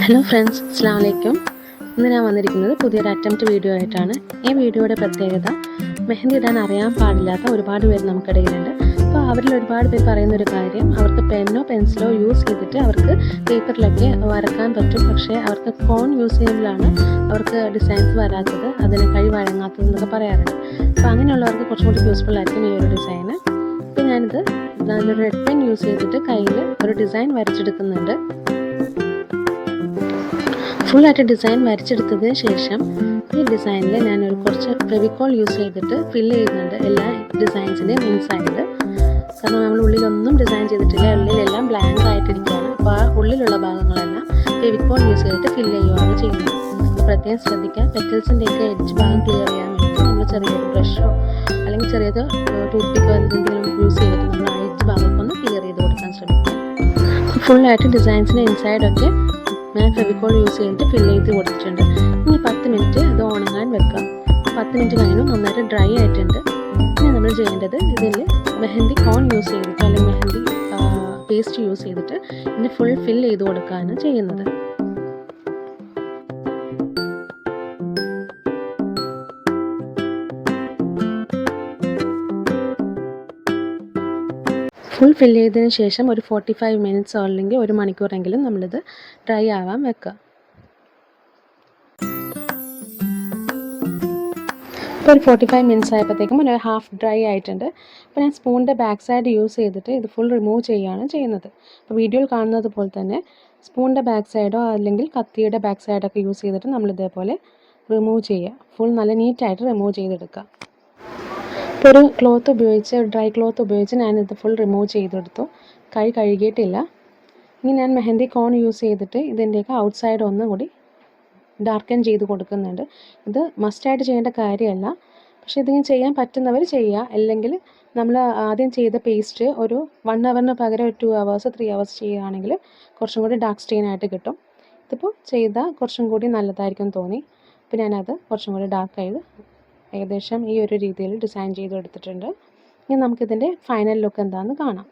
Hello friends, അസ്സലാമു അലൈക്കും. ഇന്ന് ഞാൻ വന്നിരിക്കുന്നത് പുതിയൊരു അറ്റംപ്റ്റ് വീഡിയോ ആയിട്ടാണ്. ഈ വീഡിയോയുടെ പ്രത്യേകത, മെഹന്തി ഇടാൻ അറിയാൻ പാടില്ലാത്ത ഒരുപാട് പേര് നമുക്കിടയിലുണ്ട്. അപ്പോൾ അവരിൽ ഒരുപാട് പേര് പറയുന്നൊരു കാര്യം, അവർക്ക് പെന്നോ പെൻസിലോ യൂസ് ചെയ്തിട്ട് അവർക്ക് പേപ്പറിലൊക്കെ വരക്കാൻ പറ്റും, പക്ഷേ അവർക്ക് കോൺ യൂസ് ചെയ്യുമ്പോഴാണ് അവർക്ക് ഡിസൈൻസ് വരാത്തത്, അതിന് കൈ വഴങ്ങാത്തത് എന്നൊക്കെ പറയാറുണ്ട്. അപ്പോൾ അങ്ങനെയുള്ളവർക്ക് കുറച്ചും കൂടി യൂസ്ഫുൾ ആയിരിക്കും ഈ ഒരു ഡിസൈന്. അപ്പോൾ ഞാനിത് റെഡ് പെൻ യൂസ് ചെയ്തിട്ട് കയ്യിൽ ഒരു ഡിസൈൻ വരച്ചെടുക്കുന്നുണ്ട്. ഫുള്ളായിട്ട് ഡിസൈൻ വരച്ചെടുത്തതിന് ശേഷം ഈ ഡിസൈനിൽ ഞാനൊരു കുറച്ച് ഫെവിക്കോൾ യൂസ് ചെയ്തിട്ട് ഫില്ല് ചെയ്യുന്നുണ്ട് എല്ലാ ഡിസൈൻസിൻ്റെയും ഇൻസൈഡ്. കാരണം നമ്മൾ ഉള്ളിലൊന്നും ഡിസൈൻ ചെയ്തിട്ടില്ല, ഉള്ളിലെല്ലാം ബ്ലാങ്ക് ആയിട്ടിരിക്കുകയാണ്. അപ്പോൾ ആ ഉള്ളിലുള്ള ഭാഗങ്ങളെല്ലാം ഫെവിക്കോൾ യൂസ് ചെയ്തിട്ട് ഫില്ല് ചെയ്യുകയാണ് ചെയ്യുന്നത്. പ്രത്യേകം ശ്രദ്ധിക്കുക, പെറ്റൽസിൻ്റെയൊക്കെ എഡ്ജ് ഭാഗം ക്ലിയർ ചെയ്യാൻ വേണ്ടി നമ്മൾ ചെറിയൊരു ബ്രഷോ അല്ലെങ്കിൽ ചെറിയത് ടൂത്ത് പിക്കോ എന്തെങ്കിലും യൂസ് ചെയ്തിട്ട് നമ്മൾ ആ എഡ്ജ് ഭാഗമൊക്കെ ഒന്ന് ക്ലിയർ ചെയ്ത് കൊടുക്കാൻ ശ്രമിക്കുക. ഫുള്ളായിട്ട് ഡിസൈൻസിൻ്റെ ഇൻസൈഡൊക്കെ ഞാൻ ഫെവിക്കോൾ യൂസ് ചെയ്തിട്ട് ഫില്ല് ചെയ്ത് കൊടുത്തിട്ടുണ്ട്. ഇനി 10 മിനിറ്റ് ഇത് ഉണങ്ങാൻ വെക്കാം. 10 മിനിറ്റ് കഴിഞ്ഞു നന്നായിട്ട് ഡ്രൈ ആയിട്ടുണ്ട്. ഇനി നമ്മൾ ചെയ്യേണ്ടത്, ഇതിൽ മെഹന്തി കോൺ യൂസ് ചെയ്തിട്ട് അല്ലെങ്കിൽ മെഹന്തി പേസ്റ്റ് യൂസ് ചെയ്തിട്ട് ഇനി ഫുൾ ഫില്ല് ചെയ്ത് കൊടുക്കുകയാണ് ചെയ്യുന്നത്. ഫുൾ ഫില്ല് ചെയ്തതിന് ശേഷം ഒരു 45 മിനിറ്റ്സോ അല്ലെങ്കിൽ 1 മണിക്കൂറെങ്കിലും നമ്മളിത് ഡ്രൈ ആവാൻ വെക്കുക. ഇപ്പോൾ ഒരു 45 മിനിറ്റ്സ് ആയപ്പോഴത്തേക്കും ഒരു ഹാഫ് ഡ്രൈ ആയിട്ടുണ്ട്. അപ്പോൾ ഞാൻ സ്പൂണിൻ്റെ ബാക്ക് സൈഡ് യൂസ് ചെയ്തിട്ട് ഇത് ഫുൾ റിമൂവ് ചെയ്യുകയാണ് ചെയ്യുന്നത്. അപ്പോൾ വീഡിയോയിൽ കാണുന്നത് പോലെ തന്നെ സ്പൂണിൻ്റെ ബാക്ക് സൈഡോ അല്ലെങ്കിൽ കത്തിയുടെ ബാക്ക് സൈഡൊക്കെ യൂസ് ചെയ്തിട്ട് നമ്മൾ ഇതേപോലെ റിമൂവ് ചെയ്യുക. ഫുൾ നല്ല നീറ്റായിട്ട് റിമൂവ് ചെയ്തെടുക്കുക. ഇപ്പോൾ ഒരു ക്ലോത്ത് ഉപയോഗിച്ച്, ഡ്രൈ ക്ലോത്ത് ഉപയോഗിച്ച് ഞാനിത് ഫുൾ റിമൂവ് ചെയ്തെടുത്തു. കൈ കഴുകിയിട്ടില്ല. ഇനി ഞാൻ മെഹന്തി കോൺ യൂസ് ചെയ്തിട്ട് ഇതിൻ്റെയൊക്കെ ഔട്ട് സൈഡ് ഒന്നും കൂടി ഡാർക്കൻ ചെയ്ത് കൊടുക്കുന്നുണ്ട്. ഇത് മസ്റ്റായിട്ട് ചെയ്യേണ്ട കാര്യമല്ല, പക്ഷേ ഇതിങ്ങനെ ചെയ്യാൻ പറ്റുന്നവർ ചെയ്യുക. അല്ലെങ്കിൽ നമ്മൾ ആദ്യം ചെയ്ത പേസ്റ്റ് ഒരു 1 ഹവറിന് പകരം ഒരു 2 ഹവേഴ്സ് 3 ഹവേഴ്സ് ചെയ്യുകയാണെങ്കിൽ കുറച്ചും കൂടി ഡാർക്ക് സ്റ്റെയിൻ ആയിട്ട് കിട്ടും. ഇതിപ്പോൾ ചെയ്താൽ കുറച്ചും കൂടി നല്ലതായിരിക്കും തോന്നി. അപ്പോൾ ഞാനത് കുറച്ചും കൂടി ഡാർക്ക് ചെയ്ത് ഏകദേശം ഈ ഒരു രീതിയിൽ ഡിസൈൻ ചെയ്ത് എടുത്തിട്ടുണ്ട്. ഇനി നമുക്കിതിൻ്റെ ഫൈനൽ ലുക്ക് എന്താണെന്ന് കാണാം.